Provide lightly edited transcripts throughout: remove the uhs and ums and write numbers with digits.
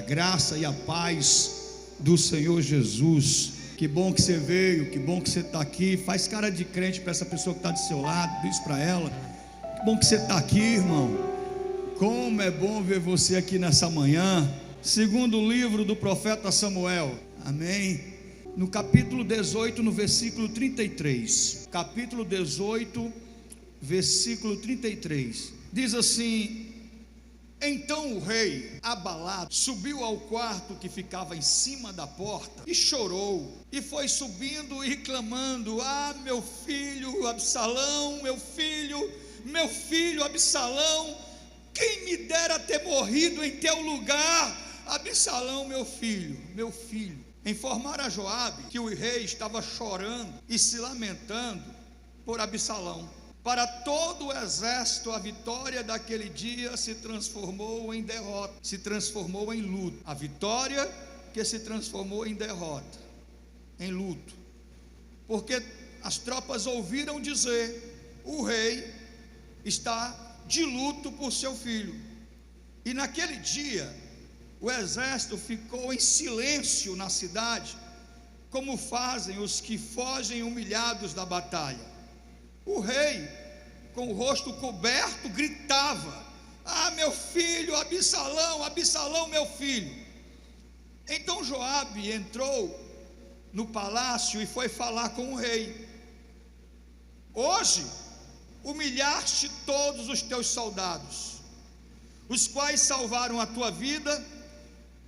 graça e a paz do Senhor Jesus. Que bom que você veio, que bom que você está aqui. Faz cara de crente para essa pessoa que está do seu lado, diz para ela: que bom que você está aqui, irmão. Como é bom ver você aqui nessa manhã. Segundo o livro do profeta Samuel, amém? No capítulo 18, no versículo 33. Capítulo 18, versículo 33. Diz assim: então o rei, abalado, subiu ao quarto que ficava em cima da porta e chorou, e foi subindo e clamando: ah, meu filho Absalão, meu filho Absalão, quem me dera ter morrido em teu lugar, Absalão, meu filho. Informaram a Joabe que o rei estava chorando e se lamentando por Absalão. Para todo o exército, a vitória daquele dia se transformou em derrota, se transformou em luto. A vitória que se transformou em derrota, em luto, porque as tropas ouviram dizer: o rei está de luto por seu filho. E naquele dia, o exército ficou em silêncio na cidade, como fazem os que fogem humilhados da batalha. O rei, com o rosto coberto, gritava: ah, meu filho Absalão, Absalão, meu filho. Então Joabe entrou no palácio e foi falar com o rei: hoje humilhaste todos os teus soldados, os quais salvaram a tua vida,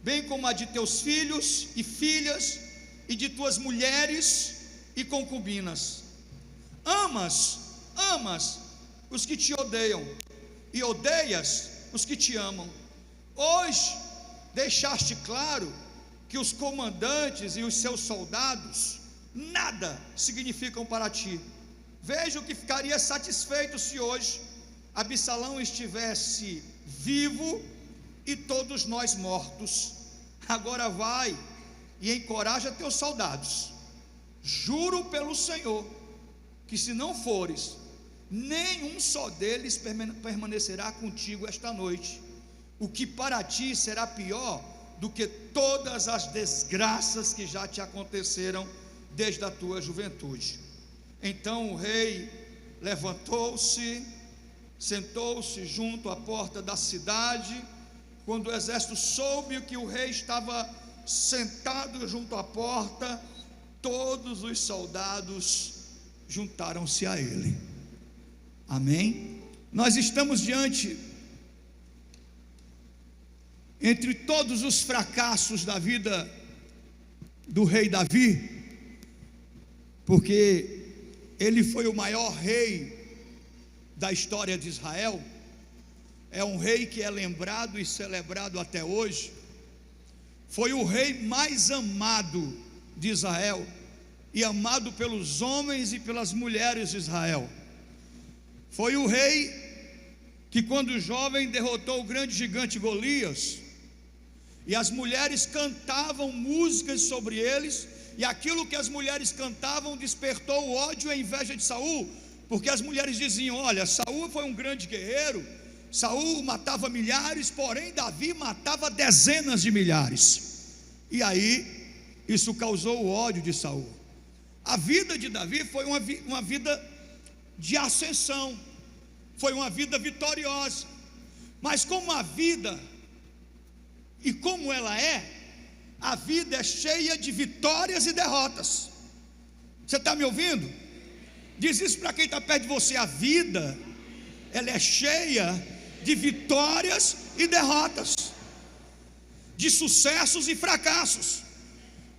bem como a de teus filhos e filhas, e de tuas mulheres e concubinas. Amas os que te odeiam, e odeias os que te amam. Hoje deixaste claro que os comandantes e os seus soldados nada significam para ti. Vejo que ficaria satisfeito se hoje Absalão estivesse vivo e todos nós mortos. Agora vai e encoraja teus soldados. Juro pelo Senhor que, se não fores, nenhum só deles permanecerá contigo esta noite, o que para ti será pior do que todas as desgraças que já te aconteceram desde a tua juventude. Então o rei levantou-se, sentou-se junto à porta da cidade. Quando o exército soube que o rei estava sentado junto à porta, todos os soldados juntaram-se a ele. Amém? Nós estamos diante, entre todos os fracassos da vida do rei Davi, porque ele foi o maior rei da história de Israel, é um rei que é lembrado e celebrado até hoje. Foi o rei mais amado de Israel, e amado pelos homens e pelas mulheres de Israel. Foi o rei que, quando jovem, derrotou o grande gigante Golias, e as mulheres cantavam músicas sobre eles, e aquilo que as mulheres cantavam despertou o ódio e a inveja de Saul, porque as mulheres diziam: olha, Saul foi um grande guerreiro, Saul matava milhares, porém Davi matava dezenas de milhares. E aí isso causou o ódio de Saul. A vida de Davi foi uma vida de ascensão, foi uma vida vitoriosa. Mas como a vida, e como ela é, a vida é cheia de vitórias e derrotas. Você está me ouvindo? Diz isso para quem está perto de você: a vida, ela é cheia de vitórias e derrotas, de sucessos e fracassos,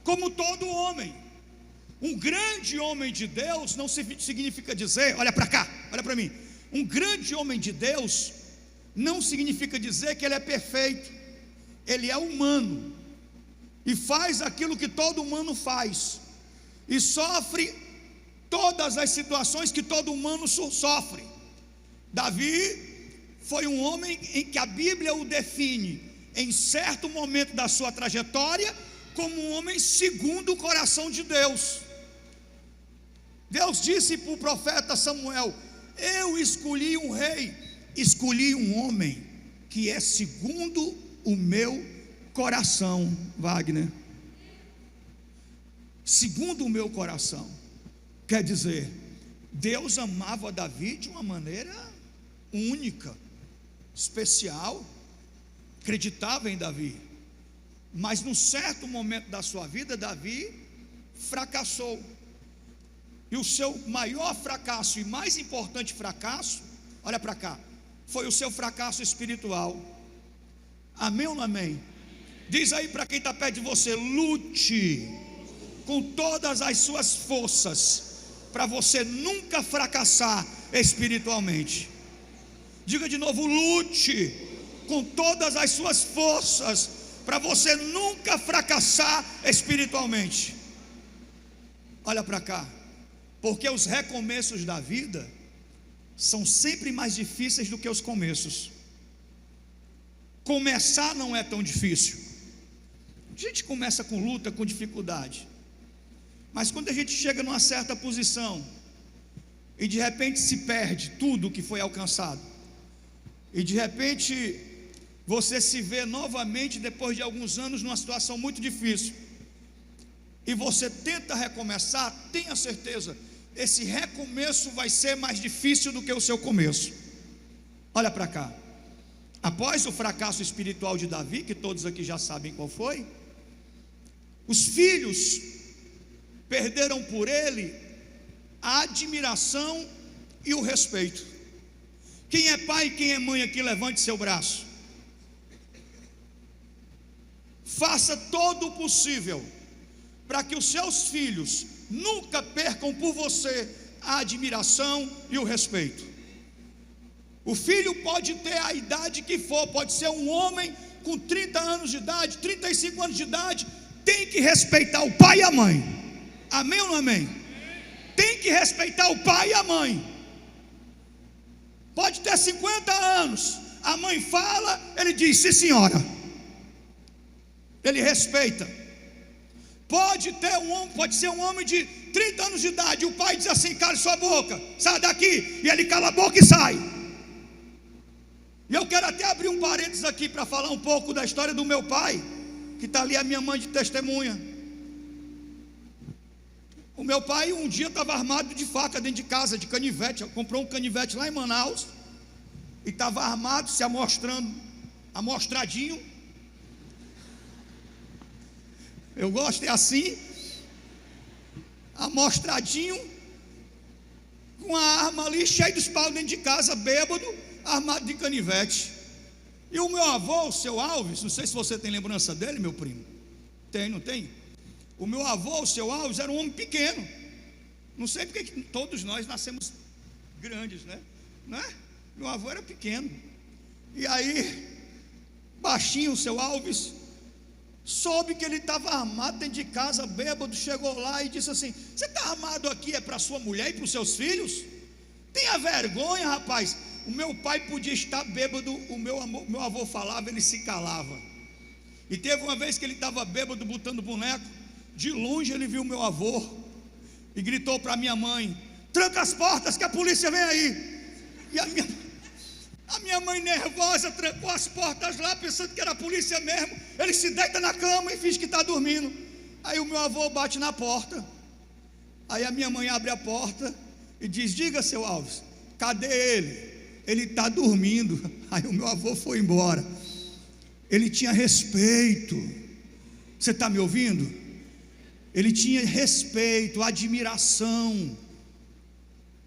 como todo homem. Um grande homem de Deus não significa dizer, olha para cá, olha para mim, um grande homem de Deus não significa dizer que ele é perfeito. Ele é humano, e faz aquilo que todo humano faz, e sofre todas as situações que todo humano sofre. Davi foi um homem em que a Bíblia o define, em certo momento da sua trajetória, como um homem segundo o coração de Deus. Deus disse para o profeta Samuel: eu escolhi um rei, escolhi um homem que é segundo o meu coração, Wagner. Segundo o meu coração. Quer dizer, Deus amava Davi de uma maneira única, especial, acreditava em Davi. Mas num certo momento da sua vida, Davi fracassou. E o seu maior fracasso e mais importante fracasso, olha para cá, foi o seu fracasso espiritual. Amém ou não amém? Diz aí para quem está perto de você: lute com todas as suas forças para você nunca fracassar espiritualmente. Diga de novo: lute com todas as suas forças para você nunca fracassar espiritualmente. Olha para cá, porque os recomeços da vida são sempre mais difíceis do que os começos. Começar não é tão difícil. A gente começa com luta, com dificuldade, mas quando a gente chega numa certa posição e de repente se perde tudo que foi alcançado, e de repente você se vê novamente depois de alguns anos numa situação muito difícil, e você tenta recomeçar, tenha certeza, esse recomeço vai ser mais difícil do que o seu começo. Olha para cá, após o fracasso espiritual de Davi, que todos aqui já sabem qual foi, os filhos perderam por ele a admiração e o respeito. Quem é pai e quem é mãe aqui, levante seu braço. Faça todo o possível para que os seus filhos nunca percam por você a admiração e o respeito. O filho pode ter a idade que for, pode ser um homem com 30 anos de idade, 35 anos de idade, tem que respeitar o pai e a mãe. Amém ou não amém? Tem que respeitar o pai e a mãe. Pode ter 50 anos, a mãe fala, ele diz sim senhora, ele respeita. Pode ser um homem de 30 anos de idade, o pai diz assim: cala sua boca, sai daqui, e ele cala a boca e sai. E eu quero até abrir um parênteses aqui para falar um pouco da história do meu pai, que está ali a minha mãe de testemunha. O meu pai um dia estava armado de faca dentro de casa, de canivete, comprou um canivete lá em Manaus, e estava armado, se amostrando, amostradinho. Eu gosto, é assim, amostradinho, com a arma ali, cheio dos paus dentro de casa, bêbado, armado de canivete. E o meu avô, o seu Alves, não sei se você tem lembrança dele, meu primo. Tem, não tem? O meu avô, o seu Alves, era um homem pequeno. Não sei porque que todos nós nascemos grandes, né? Não é? Meu avô era pequeno. E aí, baixinho, o seu Alves soube que ele estava armado dentro de casa, bêbado, chegou lá e disse assim: você está armado aqui é para sua mulher e para os seus filhos? Tenha vergonha, rapaz. O meu pai podia estar bêbado, o meu avô falava, ele se calava. E teve uma vez que ele estava bêbado, botando boneco, de longe ele viu o meu avô e gritou para minha mãe: tranca as portas que a polícia vem aí. E a minha mãe nervosa trancou as portas lá, pensando que era a polícia mesmo. Ele se deita na cama e finge que está dormindo. Aí o meu avô bate na porta. Aí a minha mãe abre a porta e diz: diga, seu Alves, cadê ele? Ele está dormindo. Aí o meu avô foi embora. Ele tinha respeito. Você está me ouvindo? Ele tinha respeito, admiração.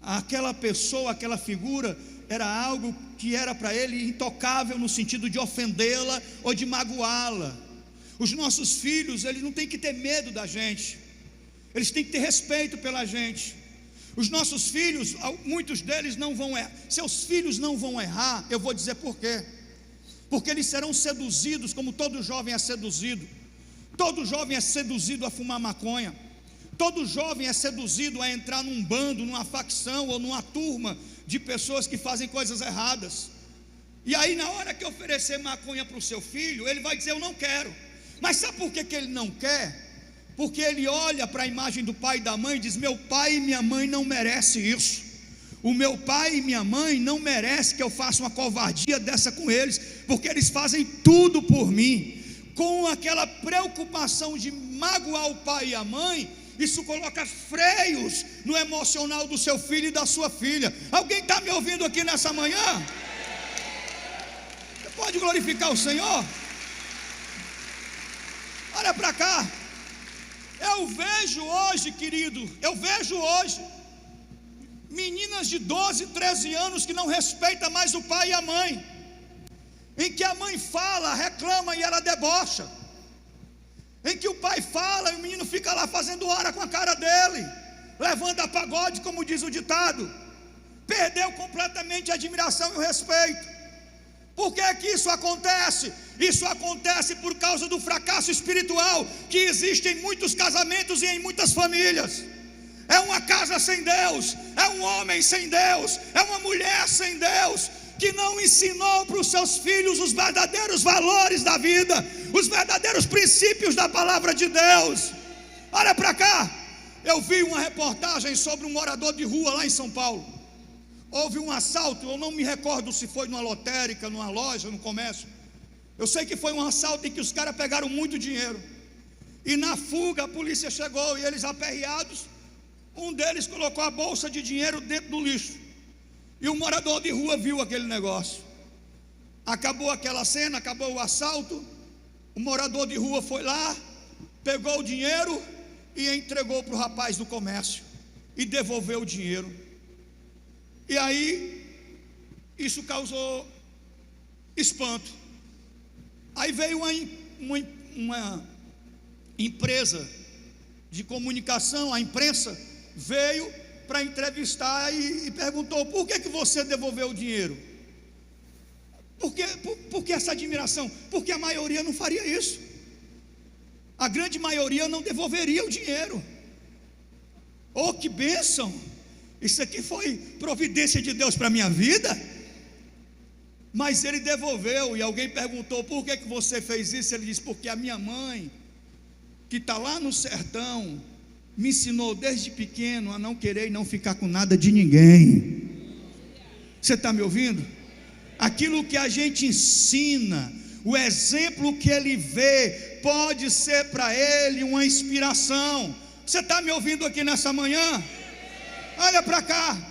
Aquela pessoa, aquela figura era algo que era para ele intocável, no sentido de ofendê-la ou de magoá-la. Os nossos filhos, eles não têm que ter medo da gente, eles têm que ter respeito pela gente. Os nossos filhos, muitos deles não vão errar. Seus filhos não vão errar. Eu vou dizer por quê. Porque eles serão seduzidos, como todo jovem é seduzido. Todo jovem é seduzido a fumar maconha. Todo jovem é seduzido a entrar num bando, numa facção ou numa turma de pessoas que fazem coisas erradas. E aí, na hora que oferecer maconha para o seu filho, ele vai dizer: eu não quero. Mas sabe por que ele não quer? Porque ele olha para a imagem do pai e da mãe e diz: meu pai e minha mãe não merecem isso. O meu pai e minha mãe não merecem que eu faça uma covardia dessa com eles, porque eles fazem tudo por mim. com aquela preocupação de magoar o pai e a mãe, isso coloca freios no emocional do seu filho e da sua filha. Alguém está me ouvindo aqui nessa manhã? Você pode glorificar o Senhor? Olha para cá. Eu vejo hoje, querido, meninas de 12, 13 anos que não respeitam mais o pai e a mãe, em que a mãe fala, reclama e ela debocha, em que o pai fala e o menino fica lá fazendo hora com a cara dele, levanta pagode, como diz o ditado. Perdeu completamente a admiração e o respeito. Por que que isso acontece? Isso acontece por causa do fracasso espiritual que existe em muitos casamentos e em muitas famílias. É uma casa sem Deus, é um homem sem Deus, é uma mulher sem Deus, que não ensinou para os seus filhos os verdadeiros valores da vida, os verdadeiros princípios da palavra de Deus. Olha para cá, eu vi uma reportagem sobre um morador de rua lá em São Paulo. Houve um assalto, eu não me recordo se foi numa lotérica, numa loja, no comércio. Eu sei que foi um assalto em que os caras pegaram muito dinheiro, e na fuga a polícia chegou, e eles aperreados, um deles colocou a bolsa de dinheiro dentro do lixo, e o morador de rua viu aquele negócio. Acabou aquela cena, acabou o assalto, o morador de rua foi lá, pegou o dinheiro e entregou para o rapaz do comércio, e devolveu o dinheiro. E aí, isso causou espanto. Aí veio uma empresa de comunicação, a imprensa, veio para entrevistar e perguntou: por que você devolveu o dinheiro? Por que essa admiração? Porque a maioria não faria isso. A grande maioria não devolveria o dinheiro. Oh, que bênção! Isso aqui foi providência de Deus para a minha vida. Mas ele devolveu, e alguém perguntou: por que você fez isso? Ele disse: porque a minha mãe, que está lá no sertão, me ensinou desde pequeno a não querer e não ficar com nada de ninguém. Você está me ouvindo? Aquilo que a gente ensina, o exemplo que ele vê, pode ser para ele uma inspiração. Você está me ouvindo aqui nessa manhã? Olha para cá.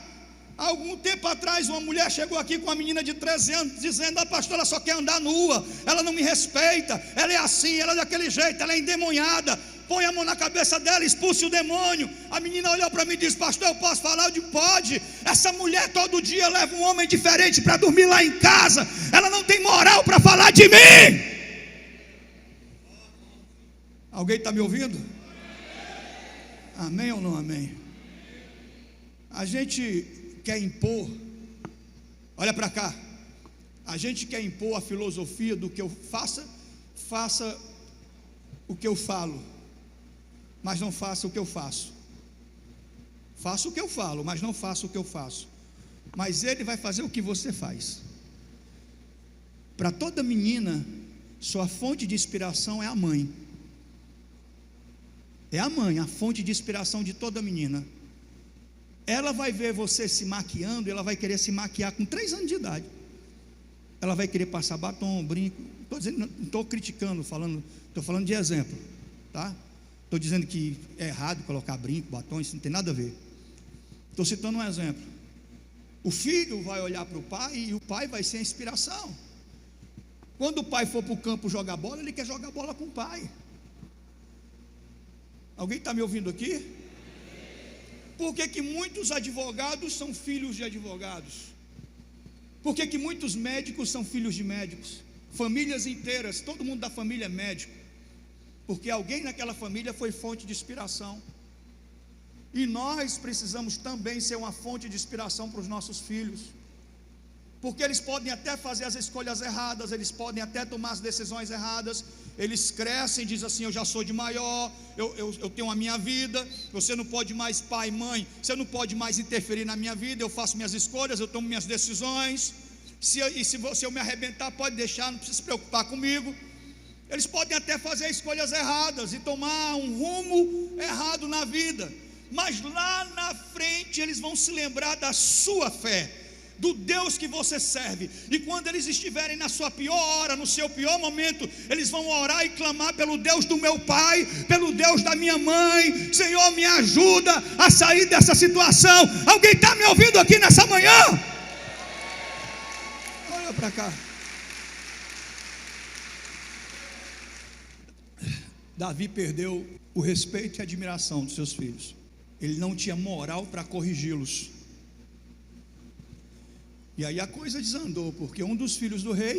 Algum tempo atrás uma mulher chegou aqui com uma menina de 13 anos, dizendo: a pastora só quer andar nua, ela não me respeita, ela é assim, ela é daquele jeito, ela é endemoniada, põe a mão na cabeça dela, expulse o demônio. A menina olhou para mim e disse: pastor, eu posso falar? Eu digo: pode. Essa mulher todo dia leva um homem diferente para dormir lá em casa, ela não tem moral para falar de mim. Alguém está me ouvindo? Amém ou não amém? A gente quer impor, olha para cá, a gente quer impor a filosofia do que eu faça o que eu falo, mas não faça o que eu faço. Faça o que eu falo, mas não faça o que eu faço. Mas ele vai fazer o que você faz. Para toda menina, sua fonte de inspiração é a mãe. É a mãe, a fonte de inspiração de toda menina. Ela vai ver você se maquiando, ela vai querer se maquiar com 3 anos de idade. Ela vai querer passar batom, brinco. Não estou criticando, estou falando de exemplo, tá? Estou dizendo que é errado colocar brinco, batom, isso não tem nada a ver. Estou citando um exemplo. O filho vai olhar para o pai e o pai vai ser a inspiração. Quando o pai for para o campo jogar bola, ele quer jogar bola com o pai. Alguém está me ouvindo aqui? Por que muitos advogados são filhos de advogados? Por que muitos médicos são filhos de médicos? Famílias inteiras, todo mundo da família é médico, porque alguém naquela família foi fonte de inspiração. E nós precisamos também ser uma fonte de inspiração para os nossos filhos, porque eles podem até fazer as escolhas erradas, eles podem até tomar as decisões erradas, eles crescem e dizem assim: eu já sou de maior, eu tenho a minha vida, você não pode mais, pai, mãe, você não pode mais interferir na minha vida, eu faço minhas escolhas, eu tomo minhas decisões, se eu me arrebentar, pode deixar, não precisa se preocupar comigo. Eles podem até fazer escolhas erradas e tomar um rumo errado na vida, mas lá na frente eles vão se lembrar da sua fé, do Deus que você serve. E quando eles estiverem na sua pior hora, no seu pior momento, eles vão orar e clamar pelo Deus do meu pai, pelo Deus da minha mãe: Senhor, me ajuda a sair dessa situação. Alguém está me ouvindo aqui nessa manhã? Olha para cá. Davi perdeu o respeito e a admiração dos seus filhos. Ele não tinha moral para corrigi-los. E aí a coisa desandou, porque um dos filhos do rei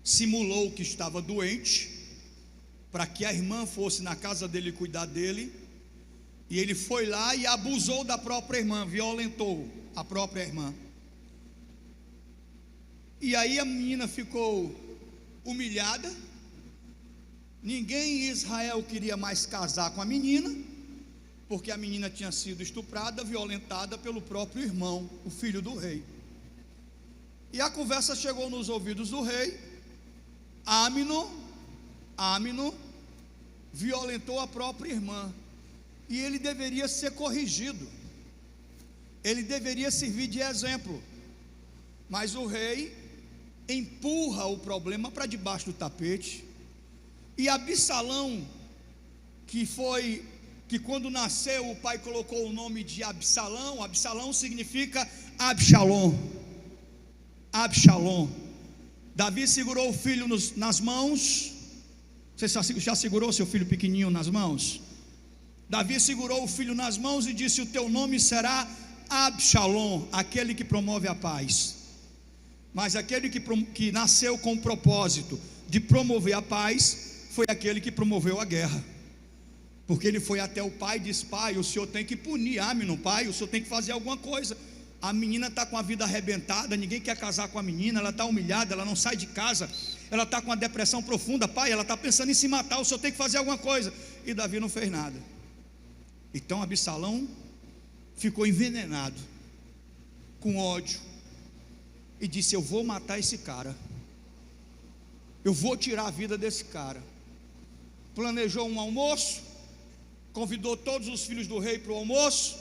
simulou que estava doente, para que a irmã fosse na casa dele cuidar dele, e ele foi lá e abusou da própria irmã, violentou a própria irmã. E aí a menina ficou humilhada. Ninguém em Israel queria mais casar com a menina, porque a menina tinha sido estuprada, violentada pelo próprio irmão, o filho do rei. E a conversa chegou nos ouvidos do rei. Amnon violentou a própria irmã, e ele deveria ser corrigido, ele deveria servir de exemplo, mas o rei empurra o problema para debaixo do tapete. E Absalão, que quando nasceu o pai colocou o nome de Absalão. Absalão significa Absalom. Davi segurou o filho nas mãos. Você já segurou seu filho pequenininho nas mãos? Davi segurou o filho nas mãos e disse: o teu nome será Absalom, aquele que promove a paz. Mas aquele que nasceu com o propósito de promover a paz foi aquele que promoveu a guerra, porque ele foi até o pai e disse: pai, o senhor tem que punir Amnon, pai, o senhor tem que fazer alguma coisa. A menina está com a vida arrebentada, ninguém quer casar com a menina, ela está humilhada, ela não sai de casa, ela está com uma depressão profunda, pai, ela está pensando em se matar, o senhor tem que fazer alguma coisa. E Davi não fez nada. Então Absalão ficou envenenado, com ódio, e disse: eu vou matar esse cara, eu vou tirar a vida desse cara. Planejou um almoço, convidou todos os filhos do rei para o almoço,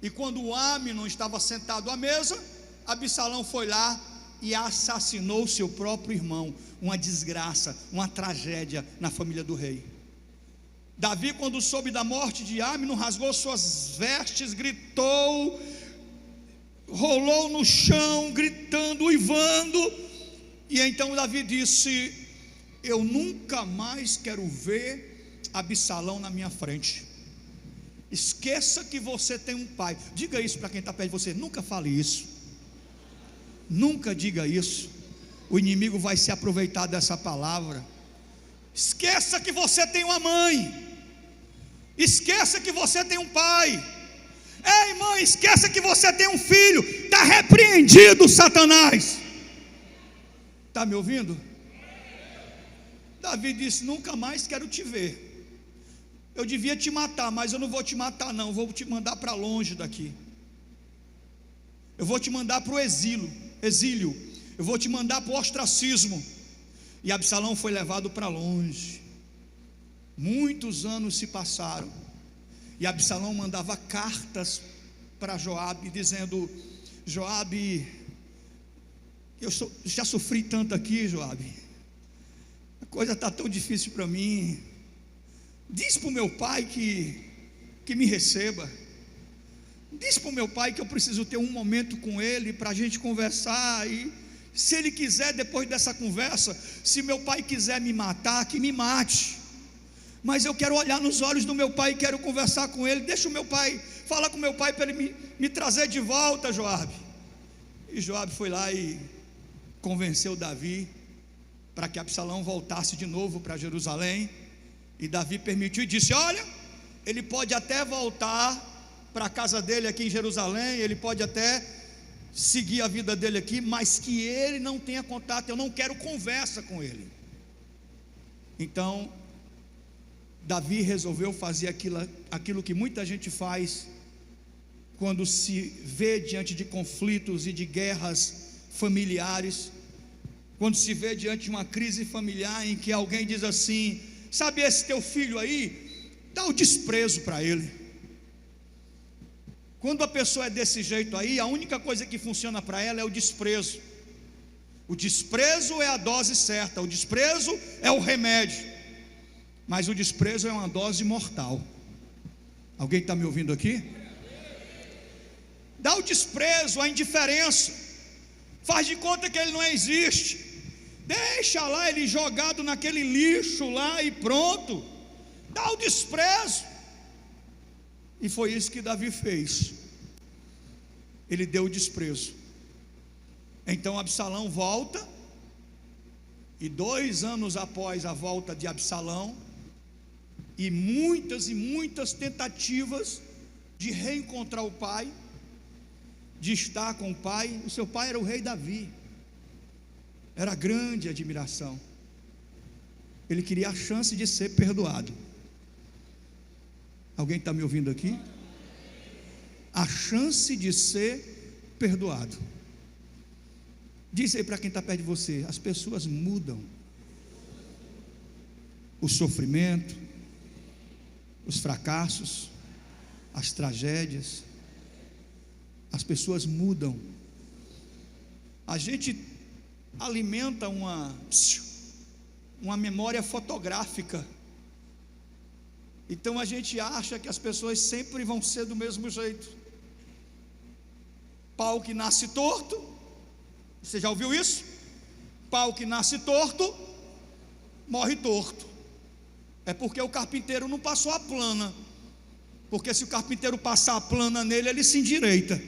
e quando o Amnon estava sentado à mesa, Absalão foi lá e assassinou seu próprio irmão. Uma desgraça, uma tragédia na família do rei. Davi, quando soube da morte de Amnon, rasgou suas vestes, gritou, rolou no chão, gritando, uivando. E então Davi disse: eu nunca mais quero ver Absalão na minha frente. Esqueça que você tem um pai. Diga isso para quem está perto de você. Nunca fale isso. Nunca diga isso. O inimigo vai se aproveitar dessa palavra. Esqueça que você tem uma mãe. Esqueça que você tem um pai. Ei, mãe, esqueça que você tem um filho. Está repreendido, Satanás. Está me ouvindo? Davi disse: nunca mais quero te ver. Eu devia te matar, mas eu não vou te matar não, vou te mandar para longe daqui. Eu vou te mandar para o exílio. Eu vou te mandar para o ostracismo. E Absalão foi levado para longe. Muitos anos se passaram, e Absalão mandava cartas para Joabe, dizendo: Joabe, já sofri tanto aqui, Joabe, a coisa está tão difícil para mim. Diz para o meu pai que me receba. Diz para o meu pai que eu preciso ter um momento com ele para a gente conversar. E se ele quiser, depois dessa conversa, se meu pai quiser me matar, que me mate. Mas eu quero olhar nos olhos do meu pai e quero conversar com ele. Deixa o meu pai, fala com o meu pai para ele me trazer de volta, Joabe. E Joabe foi lá e convenceu Davi para que Absalão voltasse de novo para Jerusalém. E Davi permitiu e disse: olha, ele pode até voltar para a casa dele aqui em Jerusalém, ele pode até seguir a vida dele aqui, mas que ele não tenha contato, eu não quero conversa com ele. Então Davi resolveu fazer aquilo que muita gente faz quando se vê diante de conflitos e de guerras familiares, quando se vê diante de uma crise familiar em que alguém diz assim: sabe esse teu filho aí, dá o desprezo para ele. Quando a pessoa é desse jeito aí, a única coisa que funciona para ela é o desprezo. O desprezo é a dose certa, o desprezo é o remédio, mas o desprezo é uma dose mortal. Alguém está me ouvindo aqui? Dá o desprezo, a indiferença, faz de conta que ele não existe, deixa lá ele jogado naquele lixo lá e pronto, dá o desprezo. E foi isso que Davi fez, ele deu o desprezo. Então Absalão volta, e 2 anos após a volta de Absalão, e muitas tentativas de reencontrar o pai, de estar com o pai. O seu pai era o rei Davi, era grande admiração, ele queria a chance de ser perdoado. Alguém está me ouvindo aqui? A chance de ser perdoado. Diz aí para quem está perto de você: as pessoas mudam. O sofrimento, os fracassos, as tragédias, as pessoas mudam. A gente alimenta uma memória fotográfica. Então a gente acha que as pessoas sempre vão ser do mesmo jeito. Pau que nasce torto. Você já ouviu isso? Pau que nasce torto, morre torto. É porque o carpinteiro não passou a plana. Porque se o carpinteiro passar a plana nele, ele se endireita.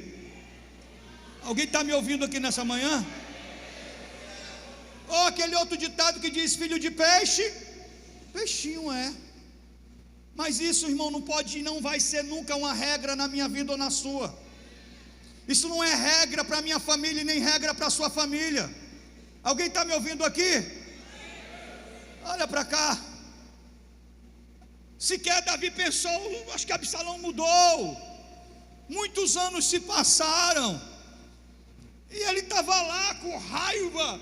Alguém está me ouvindo aqui nessa manhã? Ou aquele outro ditado que diz: filho de peixe, peixinho é. Mas isso, irmão, não pode e não vai ser nunca uma regra na minha vida ou na sua. Isso não é regra para a minha família e nem regra para a sua família. Alguém está me ouvindo aqui? Olha para cá. Sequer Davi pensou, acho que Absalão mudou. Muitos anos se passaram, e ele estava lá com raiva,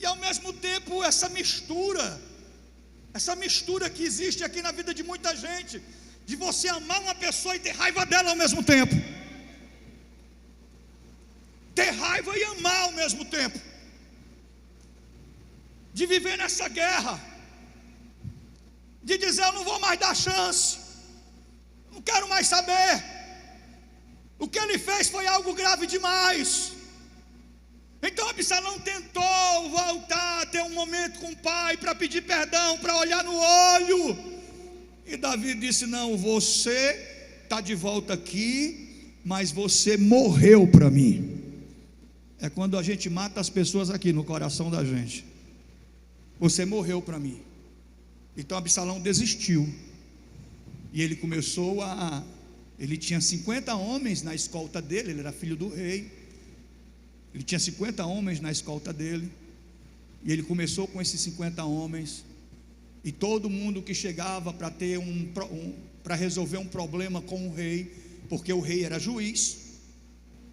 e ao mesmo tempo essa mistura que existe aqui na vida de muita gente, de você amar uma pessoa e ter raiva dela ao mesmo tempo. Ter raiva e amar ao mesmo tempo, de viver nessa guerra, de dizer: eu não vou mais dar chance, não quero mais saber, o que ele fez foi algo grave demais. Então Absalão tentou voltar, ter um momento com o pai, para pedir perdão, para olhar no olho, e Davi disse: não, você está de volta aqui, mas você morreu para mim. É quando a gente mata as pessoas aqui no coração da gente. Você morreu para mim. Então Absalão desistiu, e ele começou ele tinha 50 homens na escolta dele, ele era filho do rei, ele tinha 50 homens na escolta dele, e ele começou com esses 50 homens, e todo mundo que chegava para ter para resolver um problema com o rei, porque o rei era juiz,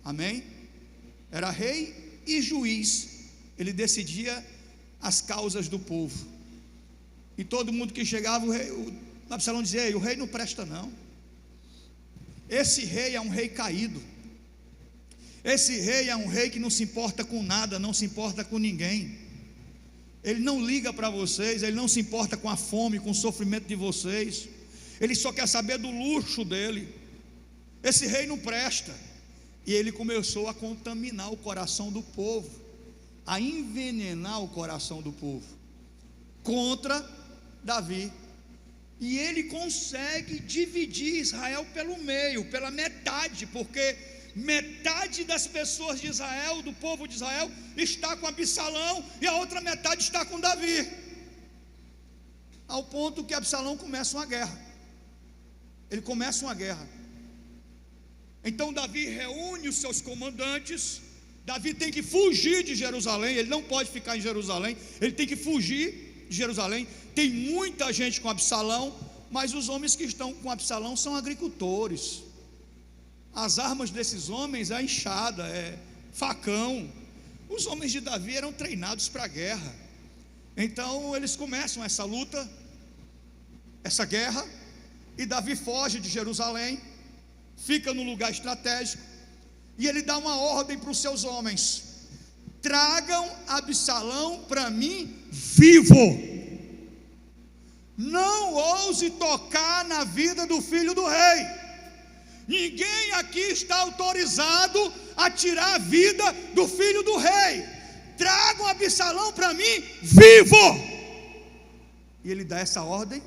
amém? Era rei e juiz, ele decidia as causas do povo, e todo mundo que chegava, o Absalão dizia: ei, o rei não presta não, esse rei é um rei caído, esse rei é um rei que não se importa com nada, não se importa com ninguém, ele não liga para vocês, ele não se importa com a fome, com o sofrimento de vocês, ele só quer saber do luxo dele, esse rei não presta. E ele começou a contaminar o coração do povo, a envenenar o coração do povo contra Davi, e ele consegue dividir Israel pelo meio, pela metade, porque metade das pessoas de Israel, do povo de Israel, está com Absalão, e a outra metade está com Davi, ao ponto que Absalão começa uma guerra. Ele começa uma guerra. Então Davi reúne os seus comandantes. Davi tem que fugir de Jerusalém, ele não pode ficar em Jerusalém, ele tem que fugir de Jerusalém. Tem muita gente com Absalão, mas os homens que estão com Absalão são agricultores. As armas desses homens é a enxada, é facão. Os homens de Davi eram treinados para a guerra. Então eles começam essa luta, essa guerra, e Davi foge de Jerusalém, fica no lugar estratégico, e ele dá uma ordem para os seus homens: tragam Absalão para mim vivo. Não ouse tocar na vida do filho do rei. Ninguém aqui está autorizado a tirar a vida do filho do rei. Tragam Absalão para mim vivo. E ele dá essa ordem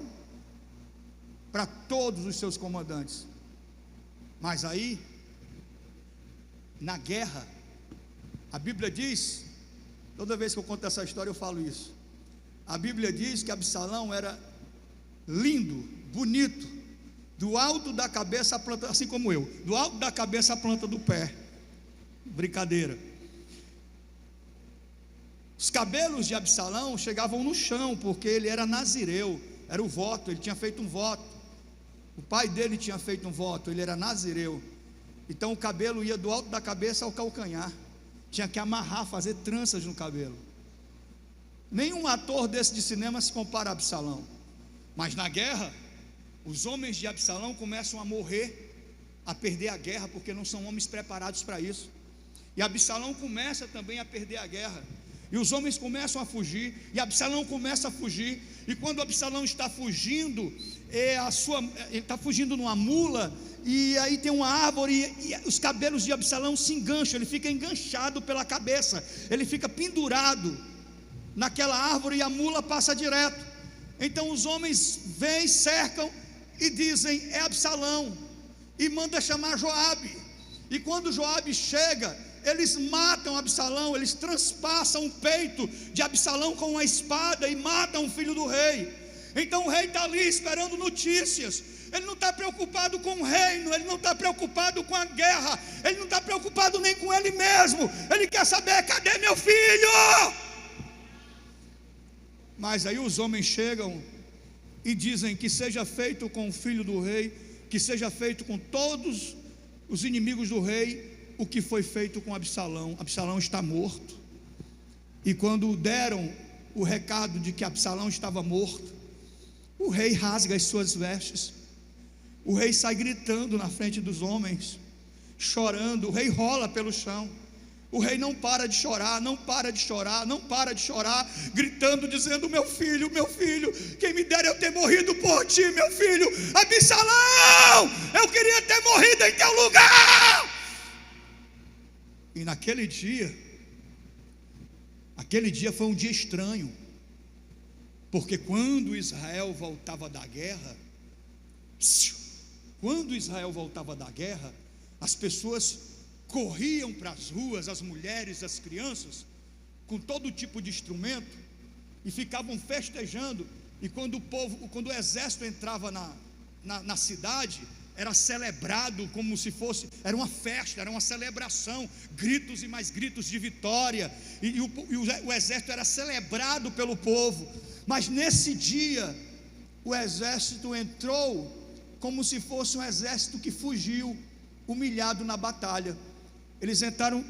para todos os seus comandantes. Mas aí, na guerra, a Bíblia diz, toda vez que eu conto essa história eu falo isso, a Bíblia diz que Absalão era lindo, bonito, do alto da cabeça à planta, assim como eu, do alto da cabeça à planta do pé. Brincadeira. Os cabelos de Absalão chegavam no chão, porque ele era nazireu, era o voto, ele tinha feito um voto. O pai dele tinha feito um voto, ele era nazireu. Então o cabelo ia do alto da cabeça ao calcanhar. Tinha que amarrar, fazer tranças no cabelo. Nenhum ator desse de cinema se compara a Absalão. Mas na guerra, os homens de Absalão começam a morrer, a perder a guerra, porque não são homens preparados para isso. E Absalão começa também a perder a guerra. E os homens começam a fugir, e Absalão começa a fugir. E quando Absalão está fugindo, ele está fugindo numa mula, e aí tem uma árvore, e os cabelos de Absalão se engancham, ele fica enganchado pela cabeça, ele fica pendurado naquela árvore, e a mula passa direto. Então os homens vêm, cercam e dizem: é Absalão, e manda chamar Joabe. E quando Joabe chega, eles matam Absalão, eles transpassam o peito de Absalão com uma espada e matam o filho do rei. Então o rei está ali esperando notícias. Ele não está preocupado com o reino, ele não está preocupado com a guerra, ele não está preocupado nem com ele mesmo. Ele quer saber: cadê meu filho? Mas aí os homens chegam e dizem que seja feito com o filho do rei, que seja feito com todos os inimigos do rei, o que foi feito com Absalão. Absalão está morto. E quando deram o recado de que Absalão estava morto, o rei rasga as suas vestes, o rei sai gritando na frente dos homens, chorando, o rei rola pelo chão. O rei não para de chorar, não para de chorar, não para de chorar, gritando, dizendo: meu filho, quem me dera eu ter morrido por ti, meu filho, Absalão, eu queria ter morrido em teu lugar. E naquele dia foi um dia estranho, porque quando Israel voltava da guerra, as pessoas corriam para as ruas, as mulheres, as crianças, com todo tipo de instrumento, e ficavam festejando. E quando o exército entrava na cidade, era celebrado como se fosse, era uma festa, era uma celebração, gritos e mais gritos de vitória, e o exército era celebrado pelo povo. Mas nesse dia, o exército entrou como se fosse um exército que fugiu, humilhado na batalha. Eles entraram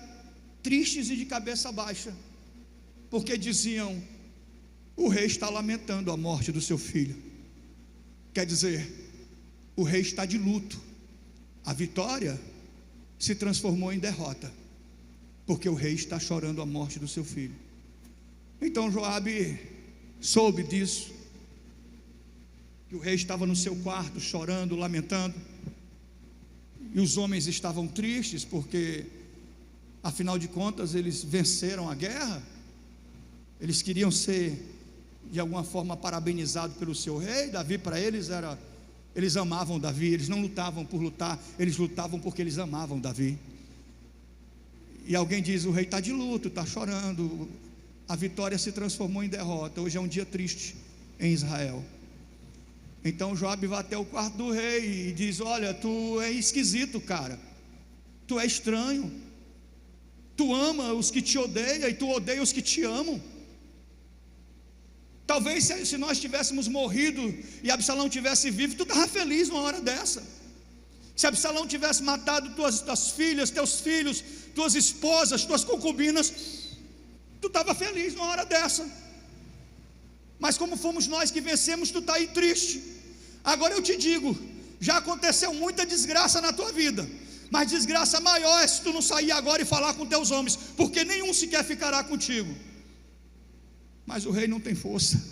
tristes e de cabeça baixa, porque diziam: o rei está lamentando a morte do seu filho. Quer dizer, o rei está de luto. A vitória se transformou em derrota, porque o rei está chorando a morte do seu filho. Então Joabe soube disso, que o rei estava no seu quarto chorando, lamentando, e os homens estavam tristes, porque afinal de contas eles venceram a guerra. Eles queriam ser de alguma forma parabenizados pelo seu rei. Davi para eles era, eles amavam Davi, eles não lutavam por lutar, eles lutavam porque eles amavam Davi. E alguém diz: o rei está de luto, está chorando, a vitória se transformou em derrota, hoje é um dia triste em Israel. Então Joabe vai até o quarto do rei e diz: olha, tu é esquisito, cara, tu é estranho, tu ama os que te odeiam e tu odeia os que te amam. Talvez se nós tivéssemos morrido e Absalão tivesse vivo, tu estava feliz numa hora dessa. Se Absalão tivesse matado tuas filhas, teus filhos, tuas esposas, tuas concubinas, tu estava feliz numa hora dessa. Mas como fomos nós que vencemos, tu está aí triste. Agora eu te digo, Já aconteceu muita desgraça na tua vida, mas desgraça maior é se tu não sair agora e falar com teus homens, porque nenhum sequer ficará contigo. Mas o rei não tem força,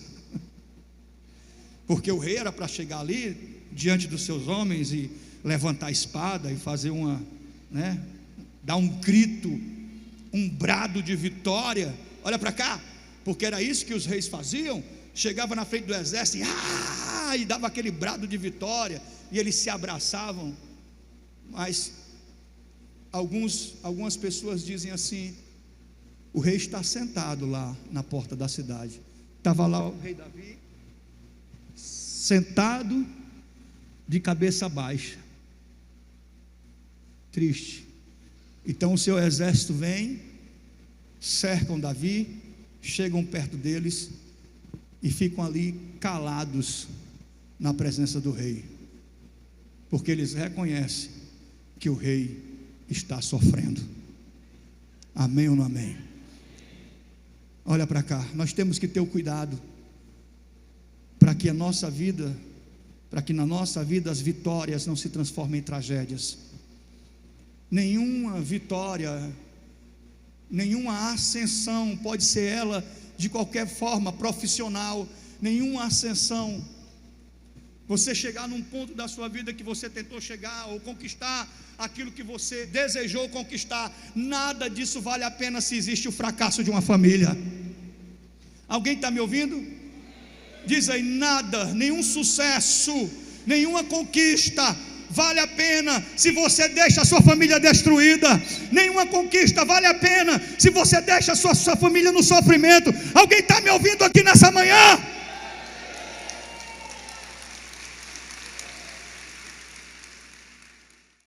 porque o rei era para chegar ali diante dos seus homens e levantar a espada e fazer dar um grito, um brado de vitória. Olha para cá, porque era isso que os reis faziam. Chegava na frente do exército e dava aquele brado de vitória, e eles se abraçavam. Mas algumas pessoas dizem assim: o rei está sentado lá na porta da cidade. Estava lá o rei Davi, sentado de cabeça baixa, triste. Então o seu exército vem, cercam Davi, chegam perto deles e ficam ali calados na presença do rei, porque eles reconhecem que o rei está sofrendo. Amém ou não amém? Olha para cá, nós temos que ter o cuidado para que na nossa vida as vitórias não se transformem em tragédias. Nenhuma vitória, nenhuma ascensão, pode ser ela de qualquer forma, profissional, nenhuma ascensão, você chegar num ponto da sua vida que você tentou chegar, ou conquistar aquilo que você desejou conquistar, nada disso vale a pena se existe o fracasso de uma família. Alguém está me ouvindo? Diz aí: nada, nenhum sucesso, nenhuma conquista vale a pena se você deixa a sua família destruída. Nenhuma conquista vale a pena se você deixa a sua família no sofrimento. Alguém está me ouvindo aqui nessa manhã?